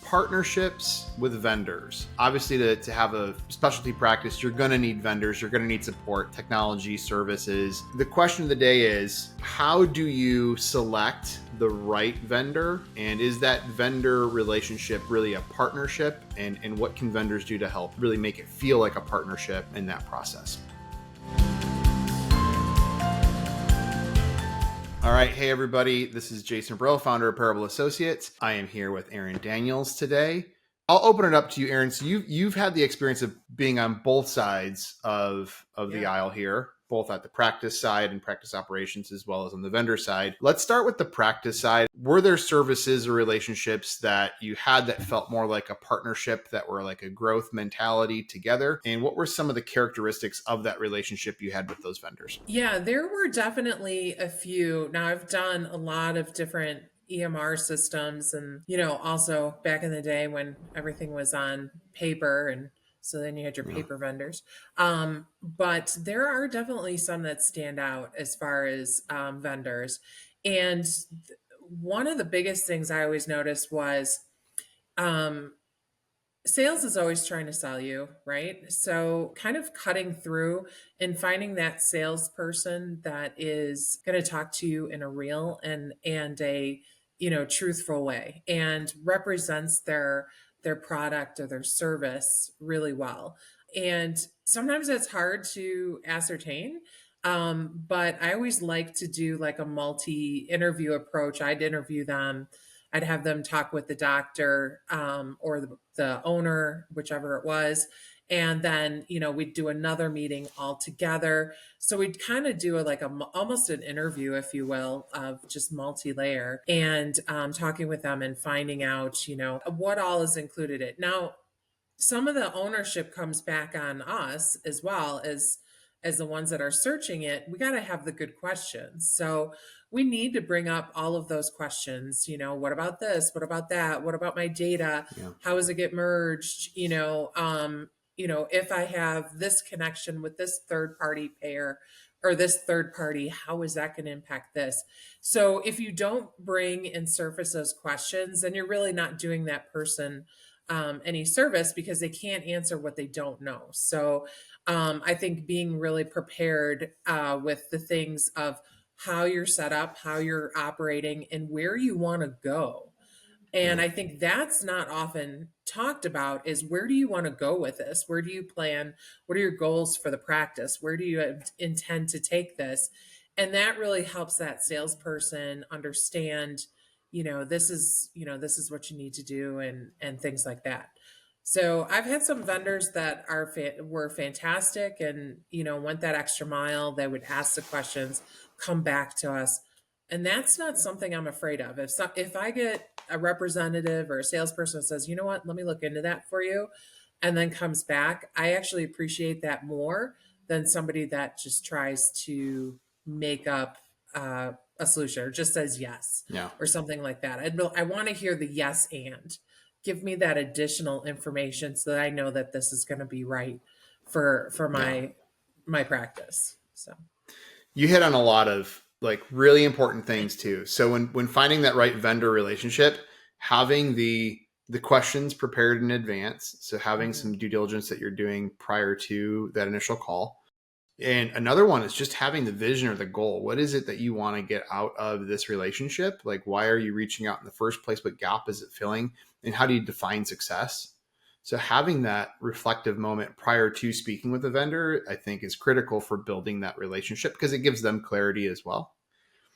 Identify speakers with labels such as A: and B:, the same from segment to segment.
A: partnerships with vendors. Obviously, to have a specialty practice, you're going to need vendors, you're going to need support, technology, services. The question of the day is, how do you select the right vendor? And is that vendor relationship really a partnership? And what can vendors do to help really make it feel like a partnership in that process? All right. Hey, everybody. This is Jason Brill, founder of Parable Associates. I am here with Aaron Daniels today. I'll open it up to you, Aaron. So you've had the experience of being on both sides of the aisle here, both at the practice side and practice operations, as well as on the vendor side. Let's start with the practice side. Were there services or relationships that you had that felt more like a partnership, that were like a growth mentality together? And what were some of the characteristics of that relationship you had with those vendors?
B: Yeah, there were definitely a few. Now, I've done a lot of different EMR systems and, also back in the day when everything was on paper, and so then you had your paper vendors. But there are definitely some that stand out as far as vendors. And one of the biggest things I always noticed was um, sales is always trying to sell you, right? So kind of cutting through and finding that salesperson that is going to talk to you in a real and a truthful way and represents their product or their service really well. And sometimes it's hard to ascertain. But I always like to do like a multi-interview approach. I'd interview them. I'd have them talk with the doctor or the owner, whichever it was. And then, we'd do another meeting all together. So we'd kind of do almost an interview, if you will, of just multi-layer and talking with them and finding out, what all is included in it. Now, some of the ownership comes back on us as well as the ones that are searching it. We got to have the good questions. So we need to bring up all of those questions. What about this? What about that? What about my data?
A: Yeah.
B: How does it get merged? If I have this connection with this third party payer or this third party, how is that going to impact this? So if you don't bring and surface those questions, then you're really not doing that person any service, because they can't answer what they don't know. So I think being really prepared with the things of how you're set up, how you're operating, and where you want to go. And I think that's not often talked about, is where do you want to go with this? Where do you plan? What are your goals for the practice? Where do you intend to take this? And that really helps that salesperson understand, this is what you need to do, and things like that. So I've had some vendors that were fantastic and, went that extra mile. They would ask the questions, come back to us. And that's not something I'm afraid of. If I get a representative or a salesperson that says, you know what, let me look into that for you, and then comes back, I actually appreciate that more than somebody that just tries to make up a solution or just says yes, or something like that. I want to hear the yes and give me that additional information so that I know that this is going to be right for my practice. So
A: You hit on a lot of like really important things too. So when finding that right vendor relationship, having the questions prepared in advance, so having some due diligence that you're doing prior to that initial call. And another one is just having the vision or the goal. What is it that you want to get out of this relationship? Like, why are you reaching out in the first place? What gap is it filling? And how do you define success? So having that reflective moment prior to speaking with the vendor, I think, is critical for building that relationship because it gives them clarity as well.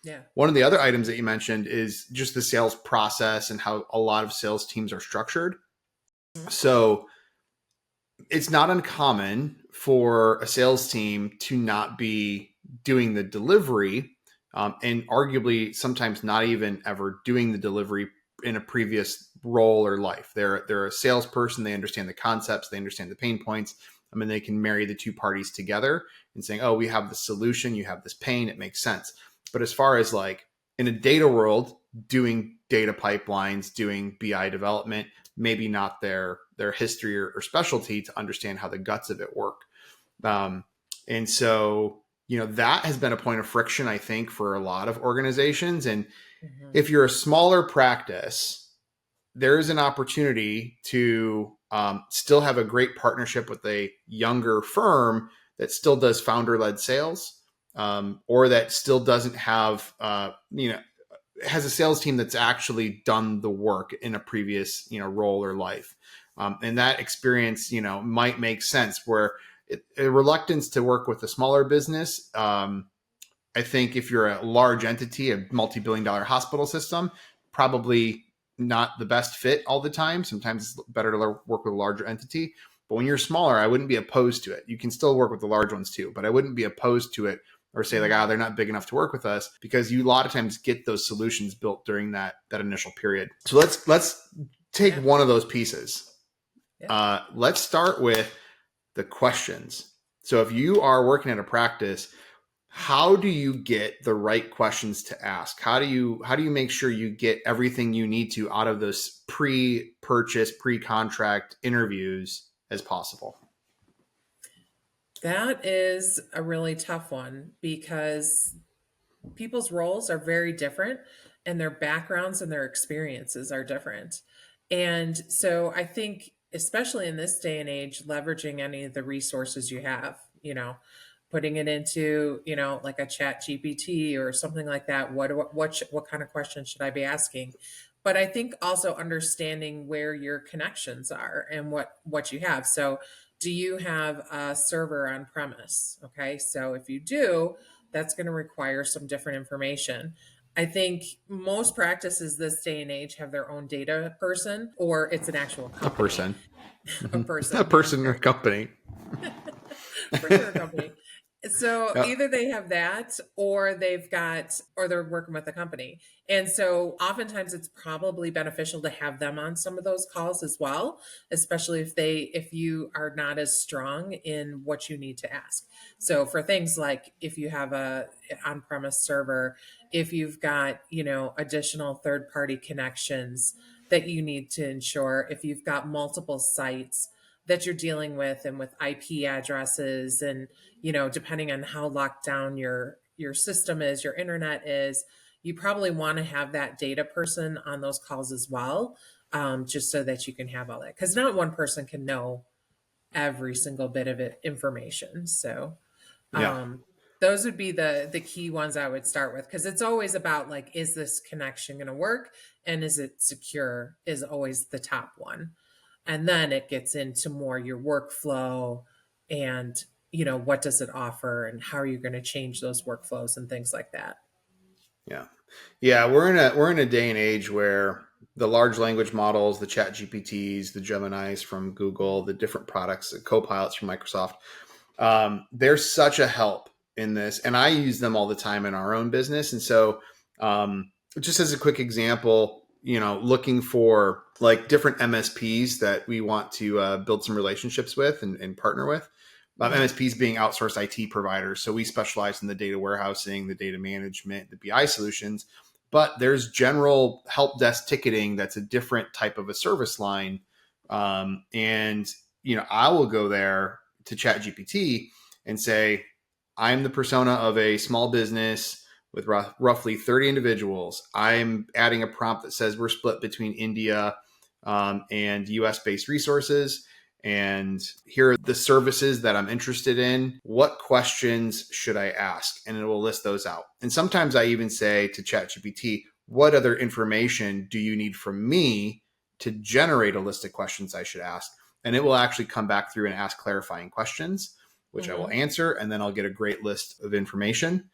B: Yeah.
A: One of the other items that you mentioned is just the sales process and how a lot of sales teams are structured. So it's not uncommon for a sales team to not be doing the delivery and arguably sometimes not even ever doing the delivery in a previous role or life. They're a salesperson. They understand the concepts. They understand the pain points. I mean, they can marry the two parties together and saying, oh, we have the solution. You have this pain. It makes sense. But as far as like in a data world, doing data pipelines, doing BI development, maybe not their history or specialty to understand how the guts of it work. And so, that has been a point of friction, I think, for a lot of organizations. And if you're a smaller practice, there is an opportunity to still have a great partnership with a younger firm that still does founder-led sales, or that still doesn't have, has a sales team that's actually done the work in a previous, role or life. And that experience, might make sense where a reluctance to work with a smaller business. I think if you're a large entity, a multi-billion dollar hospital system, probably not the best fit all the time. Sometimes it's better to work with a larger entity. But when you're smaller, I wouldn't be opposed to it. You can still work with the large ones too, but I wouldn't be opposed to it or say like, they're not big enough to work with us, because you a lot of times get those solutions built during that initial period. So let's take one of those pieces. Let's start with the questions. So if you are working at a practice, how do you get the right questions to ask? How do you make sure you get everything you need to out of those pre-purchase, pre-contract interviews as possible?
B: That is a really tough one because people's roles are very different and their backgrounds and their experiences are different. And so I think, especially in this day and age, leveraging any of the resources you have, putting it into, like a chat GPT or something like that. What kind of questions should I be asking? But I think also understanding where your connections are and what you have. So do you have a server on premise? Okay. So if you do, that's going to require some different information. I think most practices this day and age have their own data person, or it's an actual company.
A: A person.
B: A person.
A: A person or a company.
B: For sure, a company. So either they have that or they're working with a company. And so oftentimes it's probably beneficial to have them on some of those calls as well, especially if you are not as strong in what you need to ask. So for things like if you have a on-premise server, if you've got, additional third-party connections that you need to ensure, if you've got multiple sites that you're dealing with and with IP addresses and, depending on how locked down your system is, your internet is, you probably want to have that data person on those calls as well, just so that you can have all that. Because not one person can know every single bit of information. So those would be the key ones I would start with, because it's always about like, is this connection going to work? And is it secure is always the top one. And then it gets into more your workflow and, what does it offer and how are you going to change those workflows and things like that.
A: Yeah. Yeah. We're in a day and age where the large language models, the chat GPTs, the Geminis from Google, the different products, the Copilots from Microsoft, they're such a help in this. And I use them all the time in our own business. And so just as a quick example, looking for like different MSPs that we want to build some relationships with and partner with. MSPs being outsourced IT providers. So we specialize in the data warehousing, the data management, the BI solutions, but there's general help desk ticketing. That's a different type of a service line. And, I will go there to ChatGPT and say, I'm the persona of a small business with roughly 30 individuals. I'm adding a prompt that says we're split between India and US based resources. And here are the services that I'm interested in. What questions should I ask? And it will list those out. And sometimes I even say to ChatGPT, what other information do you need from me to generate a list of questions I should ask? And it will actually come back through and ask clarifying questions, which I will answer. And then I'll get a great list of information.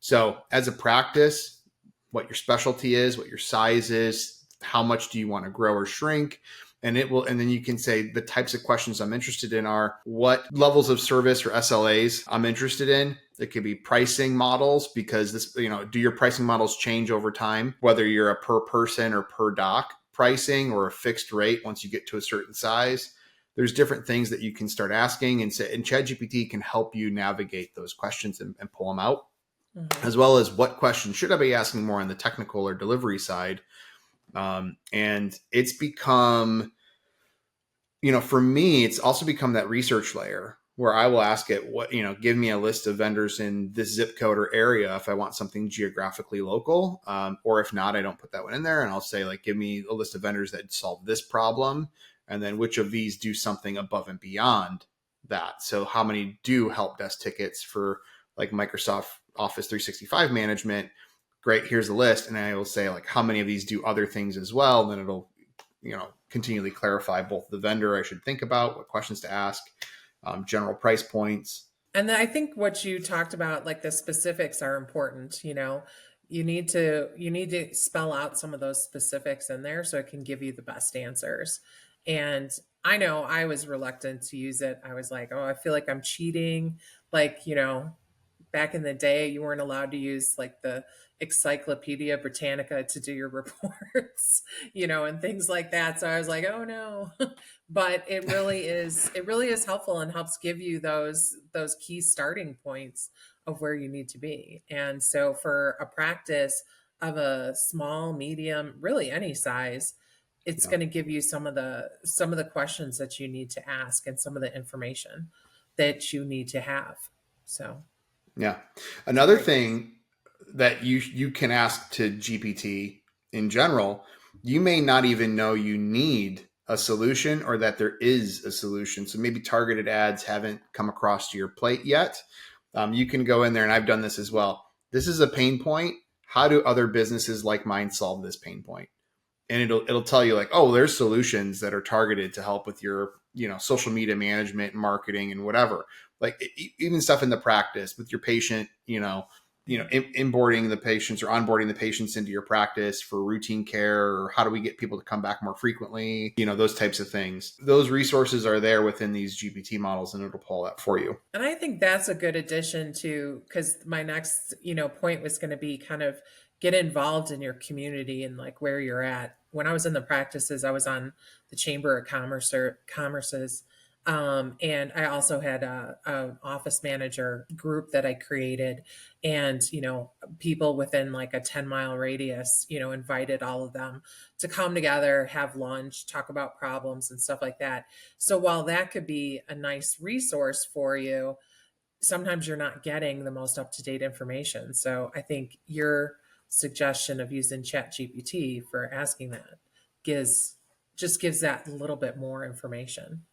A: So as a practice, what your specialty is, what your size is, how much do you want to grow or shrink? And then you can say the types of questions I'm interested in are what levels of service or SLAs I'm interested in. It could be pricing models, because do your pricing models change over time, whether you're a per person or per doc pricing or a fixed rate once you get to a certain size. There's different things that you can start asking, and ChatGPT can help you navigate those questions and pull them out, as well as what questions should I be asking more on the technical or delivery side. And it's become, for me, it's also become that research layer where I will ask it, what, give me a list of vendors in this zip code or area if I want something geographically local. Or if not, I don't put that one in there. And I'll say, like, give me a list of vendors that solve this problem. And then which of these do something above and beyond that. So how many do help desk tickets for like Microsoft Office 365 management? Great, here's the list. And I will say, like, how many of these do other things as well? And then it'll, continually clarify both the vendor I should think about, what questions to ask, general price points.
B: And then I think what you talked about, like the specifics are important, you need to spell out some of those specifics in there so it can give you the best answers. And I know I was reluctant to use it. I was like, oh, I feel like I'm cheating. Like, back in the day, you weren't allowed to use like the Encyclopedia Britannica to do your reports, and things like that. So I was like, oh no. But it really is helpful and helps give you those key starting points of where you need to be. And so for a practice of a small, medium, really any size, it's
A: Yeah.
B: going to give you some of the questions that you need to ask and some of the information that you need to have. So
A: Yeah. Another
B: great.
A: thing that you can ask to GPT in general, you may not even know you need a solution or that there is a solution. So maybe targeted ads haven't come across to your plate yet. You can go in there, and I've done this as well. This is a pain point. How do other businesses like mine solve this pain point? And it'll tell you, like, oh, there's solutions that are targeted to help with your social media management, marketing, and whatever. Like even stuff in the practice with your patient, onboarding the patients or onboarding the patients into your practice for routine care, or how do we get people to come back more frequently, those types of things. Those resources are there within these GPT models, and it'll pull that for you.
B: And I think that's a good addition to, because my next, point was going to be kind of get involved in your community and like where you're at. When I was in the practices, I was on the Chamber of Commerce or Commerce's. And I also had a office manager group that I created, and people within like a 10-mile radius, invited all of them to come together, have lunch, talk about problems and stuff like that. So while that could be a nice resource for you, sometimes you're not getting the most up-to-date information. So I think your suggestion of using Chat GPT for asking that gives that a little bit more information,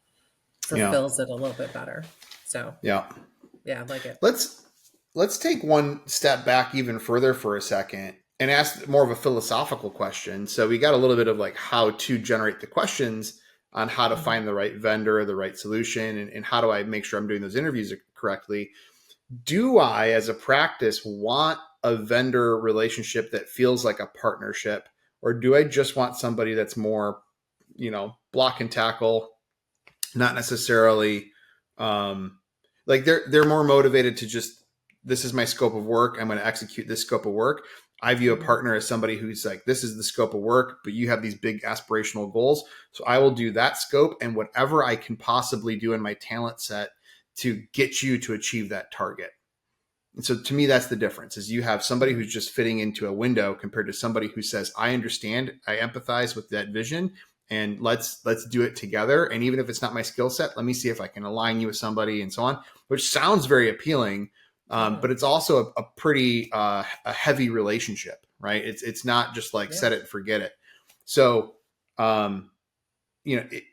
A: Yeah.
B: fulfills it a little bit better. So
A: Yeah.
B: yeah, I like it.
A: Let's take one step back even further for a second and ask more of a philosophical question. So we got a little bit of like how to generate the questions on how to
B: Mhm.
A: find the right vendor, the right solution, and how do I make sure I'm doing those interviews correctly. Do I, as a practice, want a vendor relationship that feels like a partnership, or do I just want somebody that's more, block and tackle, not necessarily, like they're more motivated to just, this is my scope of work, I'm going to execute this scope of work. I view a
B: Mhm.
A: partner as somebody who's like, this is the scope of work, but you have these big aspirational goals, so I will do that scope and whatever I can possibly do in my talent set to get you to achieve that target. And so to me, that's the difference, is you have somebody
B: Mhm.
A: who's just fitting into a window compared to somebody who says, I understand, I empathize with that vision, and let's do it together. And even if it's not my skill set, let me see if I can align you with somebody and so on, which sounds very appealing.
B: Mhm.
A: But it's also a pretty a heavy relationship, right? It's not just like
B: Yeah.
A: set it and forget it. So, um, it,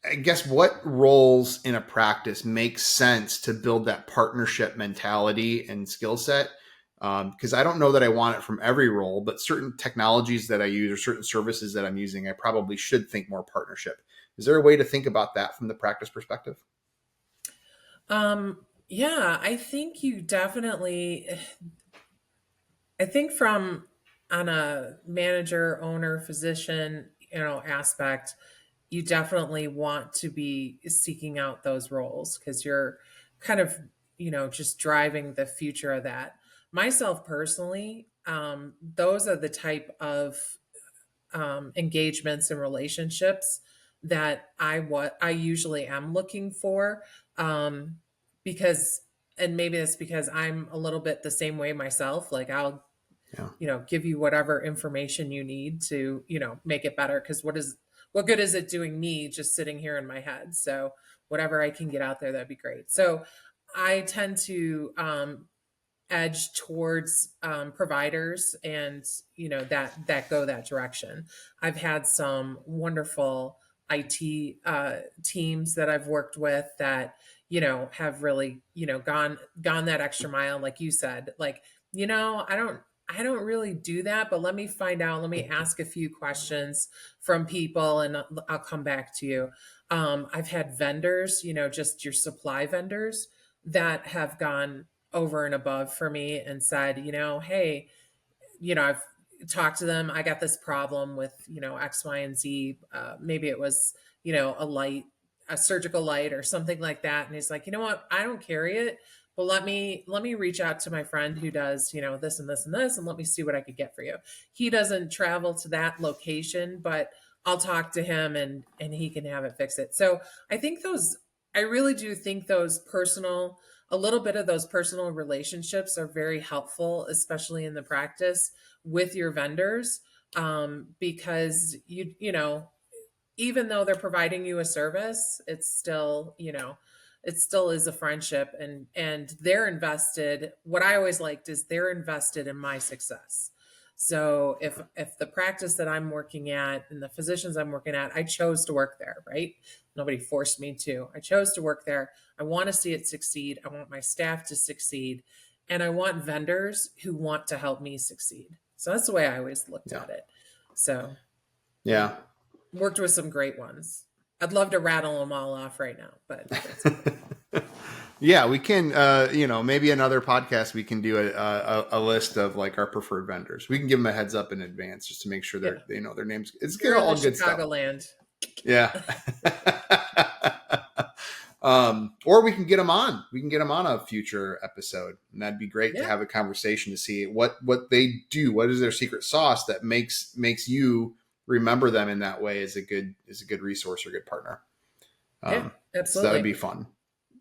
A: I guess what roles in a practice make sense to build that partnership mentality and skill set? Because I don't know that I want it from every role, but certain technologies that I use or certain services that I'm using, I probably should think more partnership. Is there a way to think about that from the practice perspective?
B: Yeah, I think you definitely, I think from on a manager, owner, physician, aspect, you definitely want to be seeking out those roles because you're kind of, just driving the future of that. Myself personally, those are the type of engagements and relationships that I usually am looking for, um, because, and maybe it's because I'm a little bit the same way myself. Like I'll
A: Yeah.
B: give you whatever information you need to make it better, because what good is it doing me just sitting here in my head? So whatever I can get out there, that'd be great. So I tend to edge towards providers, and that go that direction. I've had some wonderful IT teams that I've worked with that have really gone that extra mile, like you said. Like, I don't really do that, but let me find out. Let me ask a few questions from people, and I'll come back to you. I've had vendors, just your supply vendors that have gone over and above for me and said, hey, I've talked to them. I got this problem with, X, Y, and Z. Maybe it was, a surgical light or something like that. And he's like, you know what? I don't carry it, but let me reach out to my friend who does, this and this and this, and let me see what I could get for you. He doesn't travel to that location, but I'll talk to him, and he can have it fix it. So I think I really do think a little bit of those personal relationships are very helpful, especially in the practice with your vendors, because even though they're providing you a service, it still is a friendship, and they're invested. What I always liked is they're invested in my success. So if the practice that I'm working at and the physicians I'm working at, I chose to work there, right? Nobody forced me to. I chose to work there. I want to see it succeed. I want my staff to succeed, and I want vendors who want to help me succeed. So that's the way I always looked
A: Yeah.
B: at it. So
A: Yeah.
B: worked with some great ones. I'd love to rattle them all off right now, but that's okay.
A: Yeah, we can, maybe another podcast, we can do a list of like our preferred vendors. We can give them a heads up in advance just to make sure
B: Yeah.
A: they know their names. It's
B: You're in
A: all
B: the
A: good stuff.
B: Chicagoland.
A: Yeah. Or we can get them on. We can get them on a future episode, and that'd be great to
B: Yeah.
A: have a conversation to see what they do. What is their secret sauce that makes you remember them in that way as a good resource or good partner.
B: Yeah,
A: So that would
B: absolutely.
A: be fun.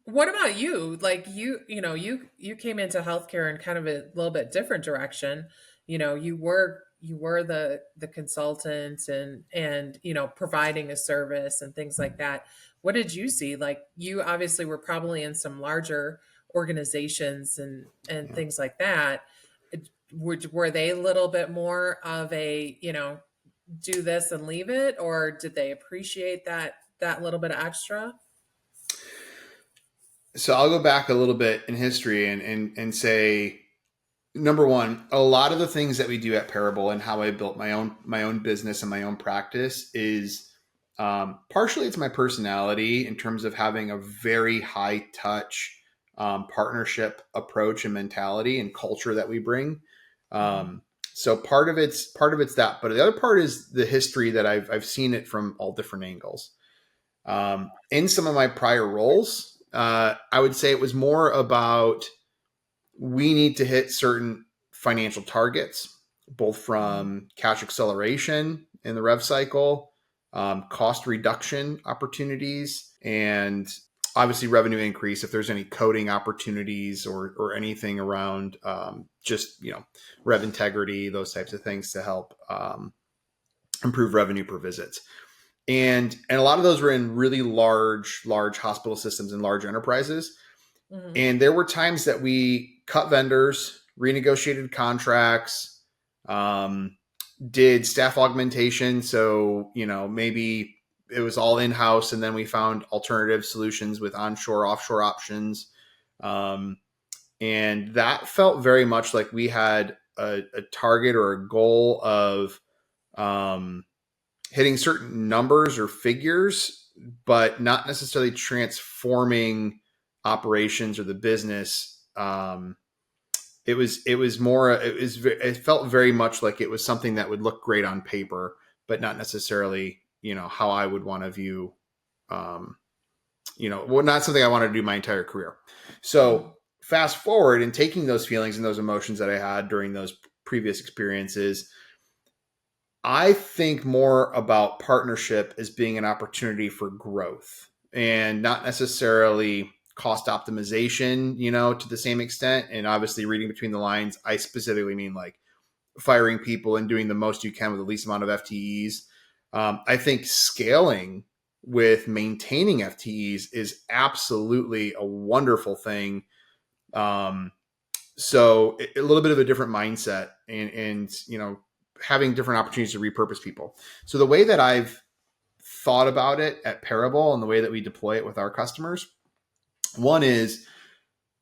B: What about you? Like you came into healthcare in kind of a little bit different direction. You were the consultant, and providing a service and things like that. What did you see? Like, you obviously were probably in some larger organizations and
A: Yeah.
B: things like that. Were they a little bit more of a, do this and leave it, or did they appreciate that little bit of extra?
A: So I'll go back a little bit in history and say, number one, a lot of the things that we do at Parable and how I built my own business and my own practice is partially it's my personality in terms of having a very high touch partnership approach and mentality and culture that we bring.
B: Mhm.
A: So part of it's that, but the other part is the history that I've seen it from all different angles. In some of my prior roles, I would say it was more about we need to hit certain financial targets, both
B: Mhm.
A: from cash acceleration in the rev cycle, cost reduction opportunities, and obviously revenue increase if there's any coding opportunities or anything around just rev integrity, those types of things to help improve revenue per visit. And a lot of those were in really large hospital systems and large enterprises.
B: Mhm.
A: And there were times that we cut vendors, renegotiated contracts, did staff augmentation. So, maybe it was all in house, and then we found alternative solutions with onshore, offshore options. And that felt very much like we had a target or a goal of hitting certain numbers or figures, but not necessarily transforming operations or the business. It felt very much like it was something that would look great on paper, but not necessarily, how I would want to view, not something I wanted to do my entire career.
B: Mhm.
A: So fast forward and taking those feelings and those emotions that I had during those previous experiences, I think more about partnership as being an opportunity for growth and not necessarily cost optimization, to the same extent. And obviously, reading between the lines, I specifically mean like firing people and doing the most you can with the least amount of FTEs. I think scaling with maintaining FTEs is absolutely a wonderful thing. So a little bit of a different mindset, and having different opportunities to repurpose people. So the way that I've thought about it at Parable and the way that we deploy it with our customers, one is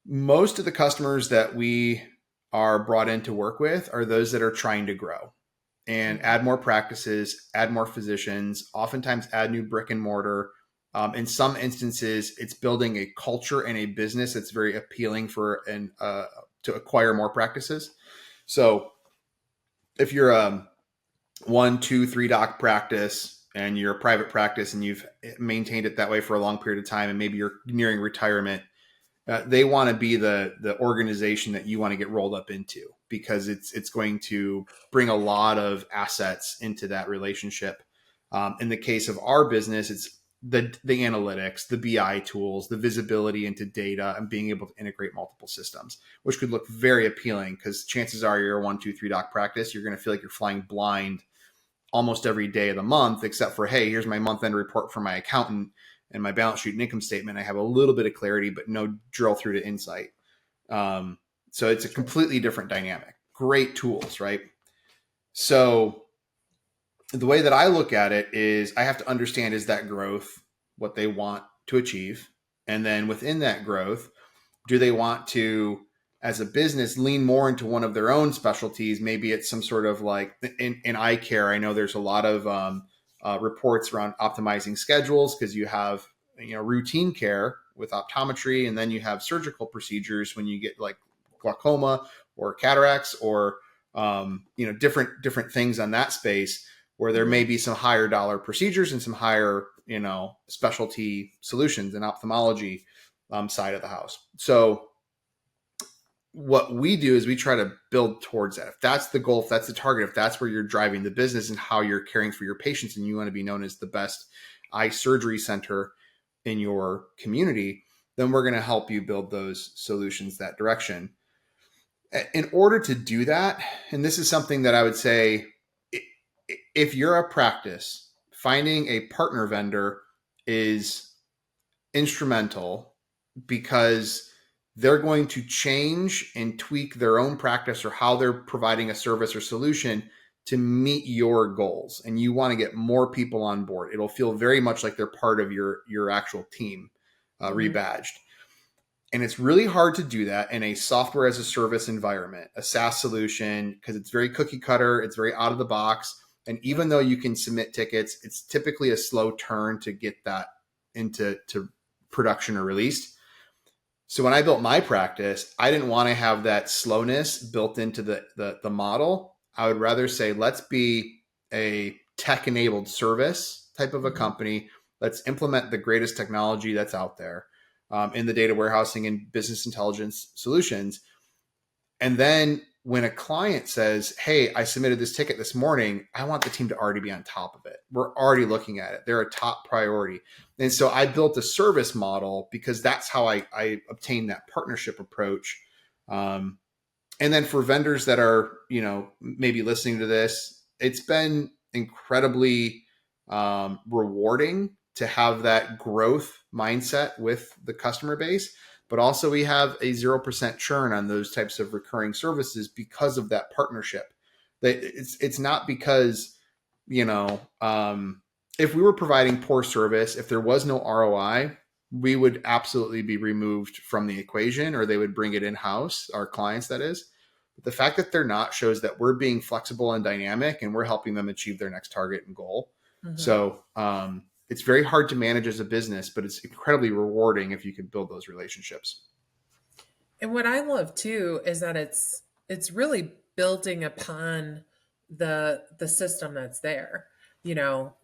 A: most of the customers that we are brought in to work with are those that are trying to grow and
B: Mhm.
A: add more practices, add more physicians, oftentimes add new brick and mortar. In some instances, it's building a culture and a business that's very appealing for to acquire more practices. So if you're a 1, 2, 3 doc practice and you're a private practice and you've maintained it that way for a long period of time, and maybe you're nearing retirement, they want to be the organization that you want to get rolled up into, because it's going to bring a lot of assets into that relationship. In the case of our business, it's the analytics, the BI tools, the visibility into data, and being able to integrate multiple systems, which could look very appealing, because chances are you're a 1, 2, 3 doc practice, you're going to feel like you're flying blind almost every day of the month, except for, hey, here's my month end report from my accountant and my balance sheet and income statement. I have a little bit of clarity, but no drill through to insight. So it's a
B: Sure.
A: completely different dynamic. Great tools, right? So the way that I look at it is I have to understand, is that growth what they want to achieve? And then within that growth, do they want to, as a business, lean more into one of their own specialties? Maybe it's some sort of like in eye care. I know there's a lot of reports around optimizing schedules, because you have routine care with optometry, and then you have surgical procedures when you get like glaucoma or cataracts, or different things on that space, where there may
B: Mhm.
A: be some higher dollar procedures and some higher specialty solutions in ophthalmology side of the house. So what we do is we try to build towards that. If that's the goal, if that's the target, if that's where you're driving the business and how you're caring for your patients, and you want to be known as the best eye surgery center in your community, then we're going to help you build those solutions that direction. In order to do that, and this is something that I would say, if you're a practice, finding a partner vendor is instrumental, because they're going to change and tweak their own practice or how they're providing a service or solution to meet your goals, and you want to get more people on board. It'll feel very much like they're part of your actual team,
B: Mhm.
A: rebadged. And it's really hard to do that in a software as a service environment, a SaaS solution, because it's very cookie cutter, it's very out of the box. And
B: Yep.
A: even though you can submit tickets, it's typically a slow turn to get that into production or released. So when I built my practice, I didn't want to have that slowness built into the model. I would rather say, let's be a tech enabled service type of a
B: Mhm.
A: company. Let's implement the greatest technology that's out there in the data warehousing and business intelligence solutions. And then when a client says, hey, I submitted this ticket this morning, I want the team to already be on top of it. We're already looking at it. They're a top priority. And so I built a service model, because that's how I obtained that partnership approach. Um, and then for vendors that are, maybe listening to this, it's been incredibly rewarding to have that growth mindset with the customer base. But also, we have a 0% churn on those types of recurring services because of that partnership. It's not because, you know, um, if we were providing poor service, if there was no ROI, we would absolutely be removed from the equation, or they would bring it in house, our clients, that is. But the fact that they're not shows that we're being flexible and dynamic, and we're helping them achieve their next target and goal.
B: Mhm.
A: So it's very hard to manage as a business, but it's incredibly rewarding if you can build those relationships.
B: And what I love too is that it's really building upon the system that's there. You know,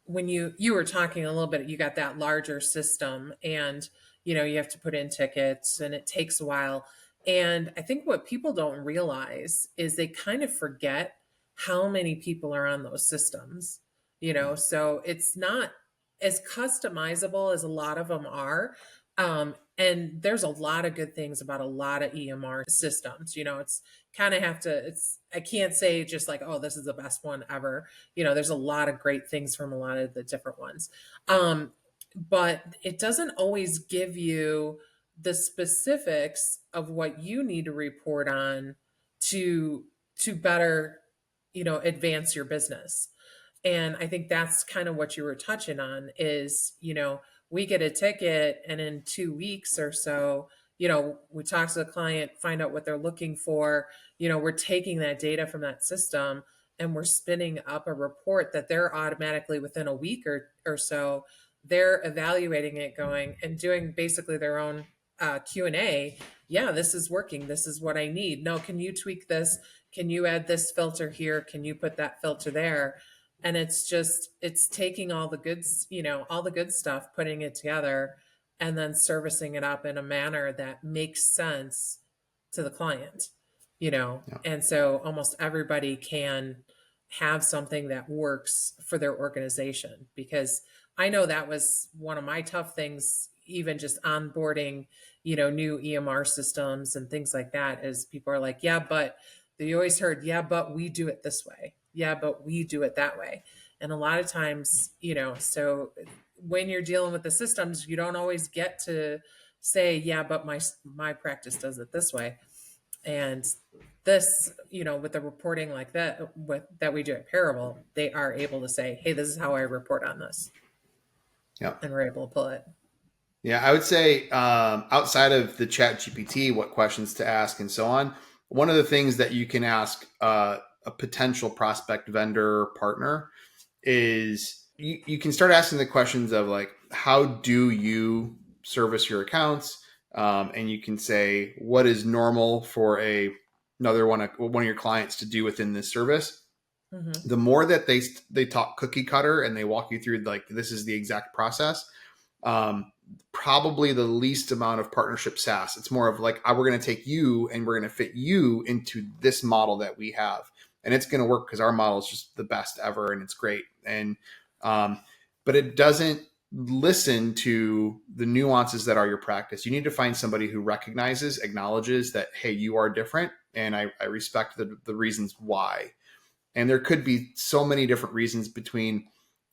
B: when you were talking a little bit, you got that larger system, and you have to put in tickets, and it takes a while. And I think what people don't realize is they kind of forget how many people are on those systems. So it's not as customizable as a lot of them are. And there's a lot of good things about a lot of EMR systems. It's kind of have to, I can't say just like, oh, this is the best one ever. There's a lot of great things from a lot of the different ones. But it doesn't always give you the specifics of what you need to report on to better, advance your business. And I think that's kind of what you were touching on is, we get a ticket and in 2 weeks or so, we talk to the client, find out what they're looking for. We're taking that data from that system and we're spinning up a report that they're automatically within a week or so, they're evaluating it going and doing basically their own Q&A. Yeah, this is working. This is what I need. No, can you tweak this? Can you add this filter here? Can you put that filter there? And it's taking all the goods, all the good stuff, putting it together and then servicing it up in a manner that makes sense to the client.
A: Yeah.
B: And so almost everybody can have something that works for their organization, because I know that was one of my tough things, even just onboarding, new EMR systems and things like that, is people are like, yeah, but they always heard, yeah, but we do it this way. Yeah, but we do it that way. And a lot of times, so when you're dealing with the systems, you don't always get to say, yeah, but my practice does it this way. And this, with the reporting like that we do at Parable, they are able to say, hey, this is how I report on this.
A: Yeah.
B: And we're able to pull it.
A: Yeah, I would say outside of the Chat GPT, what questions to ask and so on, one of the things that you can ask a potential prospect vendor partner is you can start asking the questions of like, how do you service your accounts? And you can say, what is normal for another one of your clients to do within this service?
B: Mm-hmm.
A: The more that they talk cookie cutter and they walk you through like, this is the exact process, probably the least amount of partnership SaaS. It's more of like, we're going to take you and we're going to fit you into this model that we have. And it's going to work because our model is just the best ever and it's great. And, but it doesn't listen to the nuances that are your practice. You need to find somebody who recognizes, acknowledges that, hey, you are different. And I respect the reasons why. And there could be so many different reasons between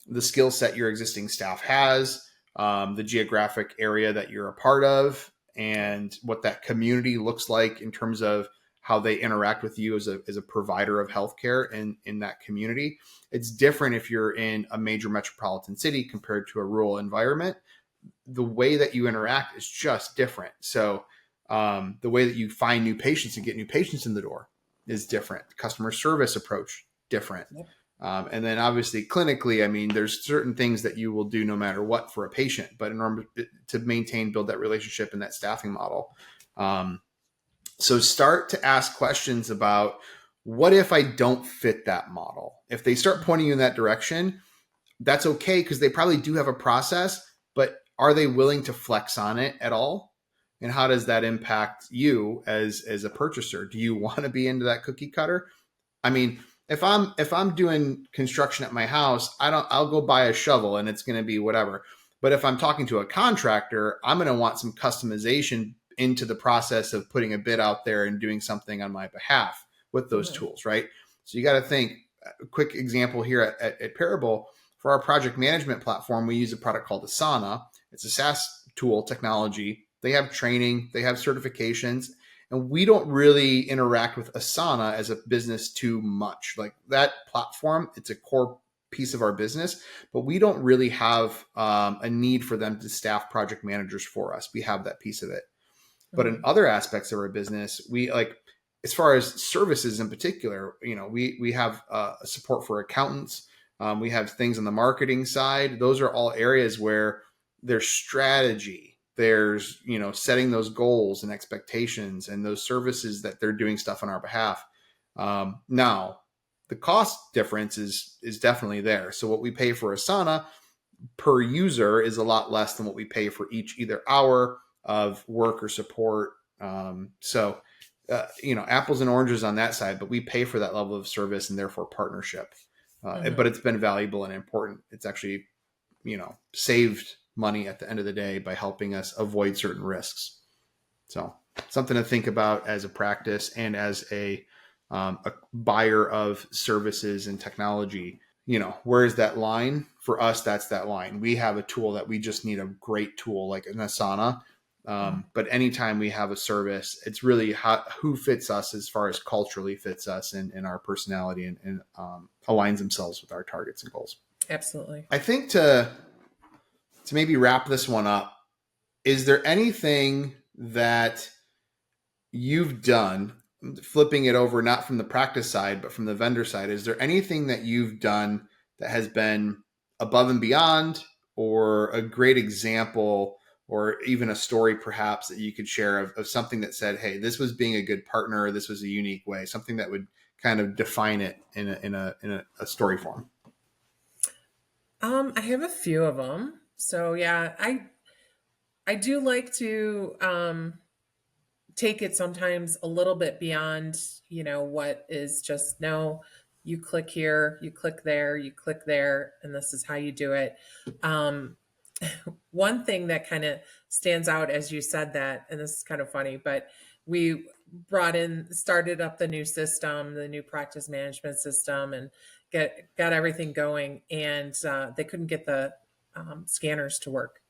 A: the skill set your existing staff has, the geographic area that you're a part of, and what that community looks like in terms of how they interact with you as a provider of healthcare in that community. It's different if you're in a major metropolitan city compared to a rural environment. The way that you interact is just different. So the way that you find new patients and get new patients in the door is different. Customer service approach, different.
B: Yep.
A: And then obviously clinically, I mean, there's certain things that you will do no matter what for a patient, but in order to build that relationship and that staffing model. So start to ask questions about, what if I don't fit that model? If they start pointing you in that direction, that's okay, because they probably do have a process, but are they willing to flex on it at all? And how does that impact you as a purchaser? Do you want to be into that cookie cutter? I mean, if I'm doing construction at my house, I'll go buy a shovel and it's going to be whatever. But if I'm talking to a contractor, I'm going to want some customization into the process of putting a bid out there and doing something on my behalf with those tools, right? So you got to think. A quick example here at Parable, for our project management platform, we use a product called Asana. It's a SaaS tool technology. They have training, they have certifications, and we don't really interact with Asana as a business too much. Like that platform, it's a core piece of our business, but we don't really have a need for them to staff project managers for us. We have that piece of it. But in other aspects of our business, we like, as far as services in particular, we have support for accountants. We have things on the marketing side. Those are all areas where there's strategy. There's, setting those goals and expectations and those services that they're doing stuff on our behalf. Now, the cost difference is definitely there. So what we pay for Asana per user is a lot less than what we pay for each either hour of work or support. So apples and oranges on that side, but we pay for that level of service and therefore partnership. But it's been valuable and important. It's actually, saved money at the end of the day by helping us avoid certain risks. So something to think about as a practice and as a buyer of services and technology. Where is that line? For us, that's that line. We have a tool that we just need a great tool like an Asana. But anytime we have a service, it's really who fits us as far as culturally fits us and our personality and aligns themselves with our targets and goals.
B: Absolutely.
A: I think to maybe wrap this one up, is there anything that you've done, flipping it over, not from the practice side, but from the vendor side, is there anything that you've done that has been above and beyond, or a great example, or even a story perhaps that you could share of something that said, hey, this was being a good partner, or this was a unique way, something that would kind of define it in a story form?
B: I have a few of them. So yeah, I do like to take it sometimes a little bit beyond, what is just no, you click here, you click there, you click there, and this is how you do it. Um, One thing that kind of stands out as you said that, and this is kind of funny, but we started up the new system, the new practice management system, and got everything going, and they couldn't get the scanners to work.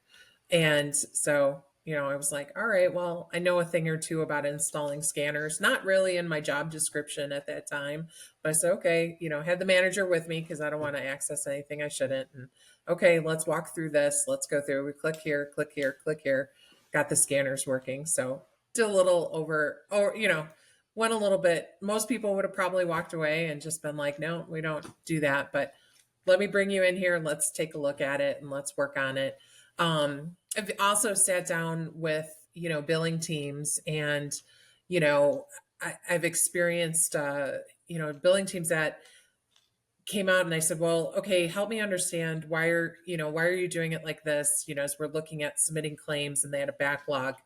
B: And so, I was like, all right, well, I know a thing or two about installing scanners, not really in my job description at that time. But I said, okay, had the manager with me because I don't want to access anything I shouldn't. And okay, let's walk through this. Let's go through. We click here, click here, click here, got the scanners working. So did a little over, or, went a little bit. Most people would have probably walked away and just been like, no, we don't do that. But let me bring you in here. Let's take a look at it and let's work on it. I've also sat down with, billing teams, and, you know, I've experienced, billing teams that came out, and I said, well, okay, help me understand why are you doing it like this? As we're looking at submitting claims, and they had a backlog,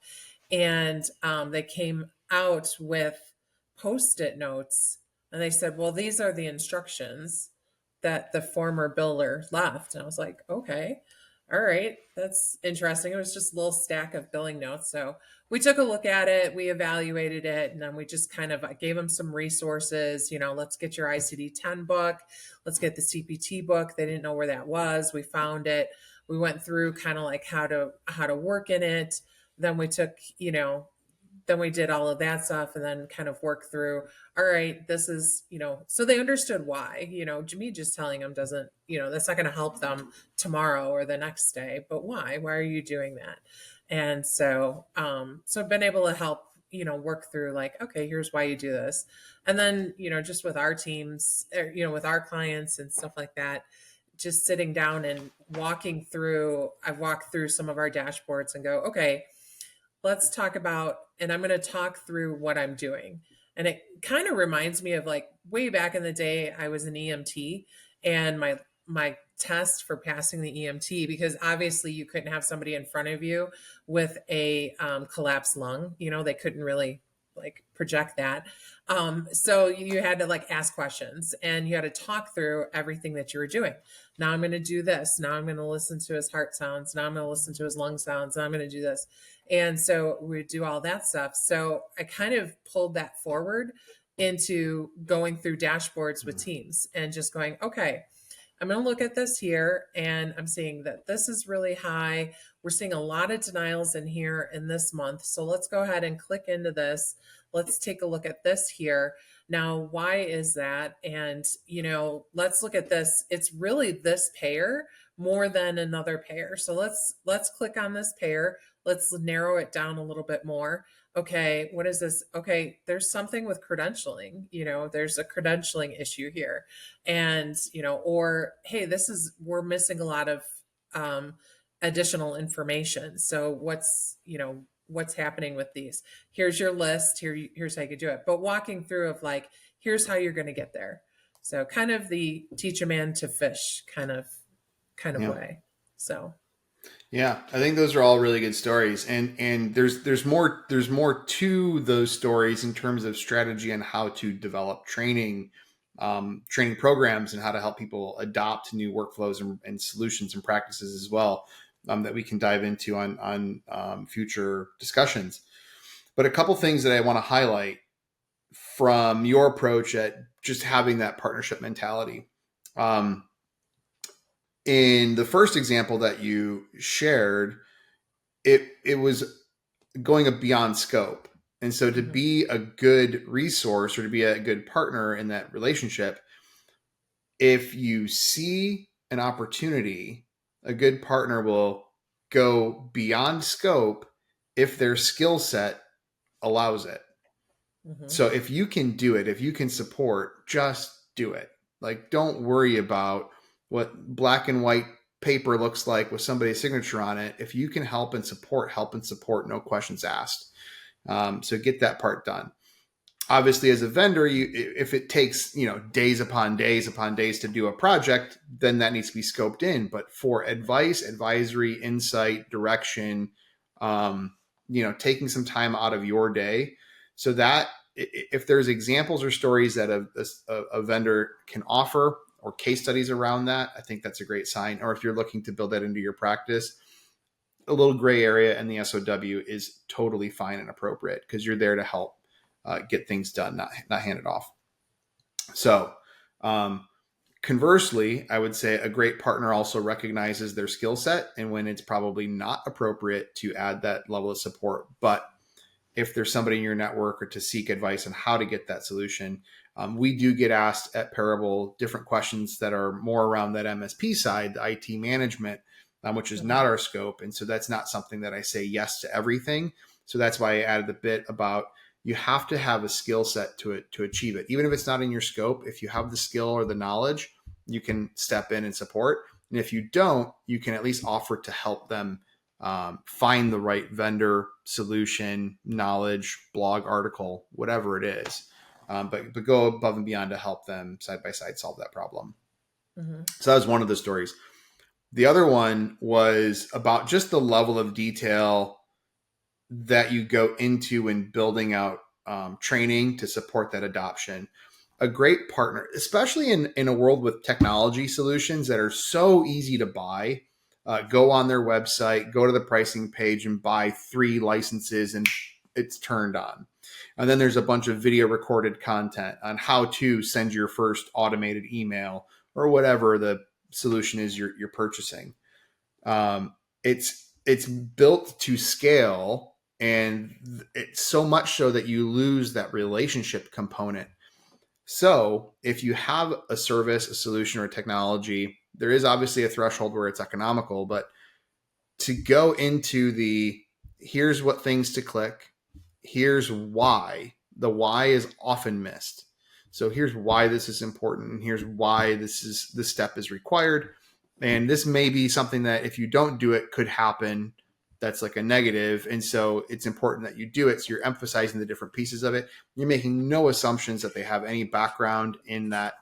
B: and they came out with post-it notes, and they said, well, these are the instructions that the former biller left. And I was like, okay, all right, that's interesting. It was just a little stack of billing notes. So we took a look at it, we evaluated it, and then we just kind of gave them some resources. Let's get your ICD 10 book, let's get the CPT book. They didn't know where that was. We found it. We went through kind of like how to work in it. Then we took, then we did all of that stuff, and then kind of worked through, all right, this is, so they understood why. Me just telling them doesn't, that's not going to help them tomorrow or the next day. But why are you doing that? And so I've been able to help, work through, like, okay, here's why you do this. And then, just with our teams, with our clients and stuff like that, just sitting down and I've walked through some of our dashboards and go, okay, let's talk about, and I'm going to talk through what I'm doing. And it kind of reminds me of, like, way back in the day, I was an EMT, and my test for passing the EMT, because obviously you couldn't have somebody in front of you with a collapsed lung. They couldn't really, like, project that. So you had to, like, ask questions, and you had to talk through everything that you were doing. Now I'm going to do this. Now I'm going to listen to his heart sounds. Now I'm going to listen to his lung sounds. Now I'm going to do this. And so we do all that stuff. So I kind of pulled that forward into going through dashboards with teams and just going, okay, I'm going to look at this here, and I'm seeing that this is really high. We're seeing a lot of denials in here in this month. So let's go ahead and click into this. Let's take a look at this here. Now, why is that? And, let's look at this. It's really this payer more than another payer. So let's click on this payer. Let's narrow it down a little bit more. Okay, what is this? Okay, there's something with credentialing. There's a credentialing issue here. And, or, hey, we're missing a lot of additional information. So what's happening with these? Here's your list. Here's how you could do it. But walking through of, like, here's how you're going to get there. So kind of the teach a man to fish kind of
A: Yeah.
B: way. So.
A: Yeah, I think those are all really good stories, and there's more to those stories in terms of strategy and how to develop training programs, and how to help people adopt new workflows and solutions and practices as well. that we can dive into on future discussions. But a couple things that I want to highlight from your approach at just having that partnership mentality. In the first example that you shared, it was going beyond scope. And so to be a good resource or to be a good partner in that relationship, if you see an opportunity, a good partner will go beyond scope if their skill set allows it. So if you can do it, if you can support, just do it. Like, don't worry about what black and white paper looks like with somebody's signature on it. If you can help and support, no questions asked. So get that part done. Obviously, as a vendor, if it takes days upon days upon days to do a project, then that needs to be scoped in. But for advice, advisory, insight, direction, taking some time out of your day, so that if there's examples or stories that a vendor can offer or case studies around that, I think that's a great sign. Or if you're looking to build that into your practice, a little gray area in the SOW is totally fine and appropriate because you're there to help get things done, not hand it off. So conversely, I would say a great partner also recognizes their skill set and when it's probably not appropriate to add that level of support. But if there's somebody in your network or to seek advice on how to get that solution, we do get asked at Parable different questions that are more around that MSP side, the IT management, which is not our scope. And so that's not something that I say yes to everything. So that's why I added the bit about you have to have a skill set to achieve it. Even if it's not in your scope, if you have the skill or the knowledge, you can step in and support. And if you don't, you can at least offer to help them find the right vendor, solution, knowledge, blog article, whatever it is. But go above and beyond to help them side by side solve that problem. So that was one of the stories. The other one was about just the level of detail that you go into when building out training to support that adoption. A great partner, especially in a world with technology solutions that are so easy to buy, go on their website, go to the pricing page and buy 3 licenses and it's turned on. And then there's a bunch of video recorded content on how to send your first automated email or whatever the solution is you're purchasing. It's built to scale, and it's so much so that you lose that relationship component. So if you have a service, a solution, or a technology, there is obviously a threshold where it's economical, but to go into here's what things to click, here's why. The why is often missed. So here's why this is important, and here's why this step is required. And this may be something that if you don't do it could happen. That's like a negative. And so it's important that you do it. So you're emphasizing the different pieces of it. You're making no assumptions that they have any background in that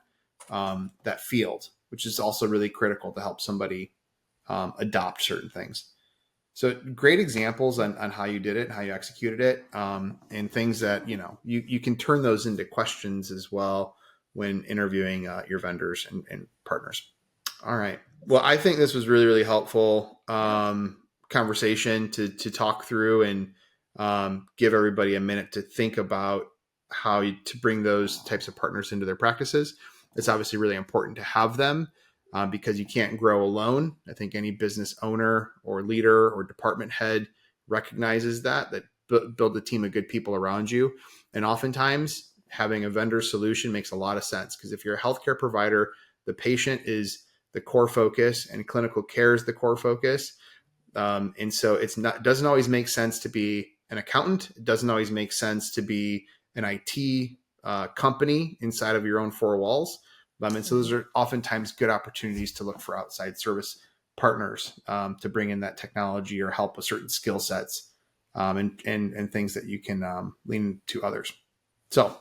A: field, which is also really critical to help somebody adopt certain things. So great examples on how you did it and how you executed it, and things that, you can turn those into questions as well when interviewing your vendors and partners. All right. Well, I think this was really, really helpful conversation to talk through and give everybody a minute to think about how to bring those types of partners into their practices. It's obviously really important to have them because you can't grow alone. I think any business owner or leader or department head recognizes that build a team of good people around you. And oftentimes having a vendor solution makes a lot of sense because if you're a healthcare provider, the patient is the core focus and clinical care is the core focus. And so doesn't always make sense to be an accountant. It doesn't always make sense to be an IT company inside of your own 4 walls. And so those are oftentimes good opportunities to look for outside service partners to bring in that technology or help with certain skill sets and things that you can lean to others. So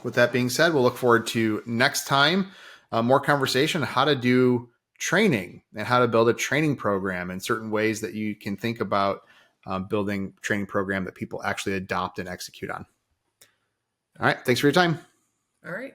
A: with that being said, we'll look forward to next time, more conversation on how to do training and how to build a training program and certain ways that you can think about building a training program that people actually adopt and execute on. All right. Thanks for your time.
B: All right.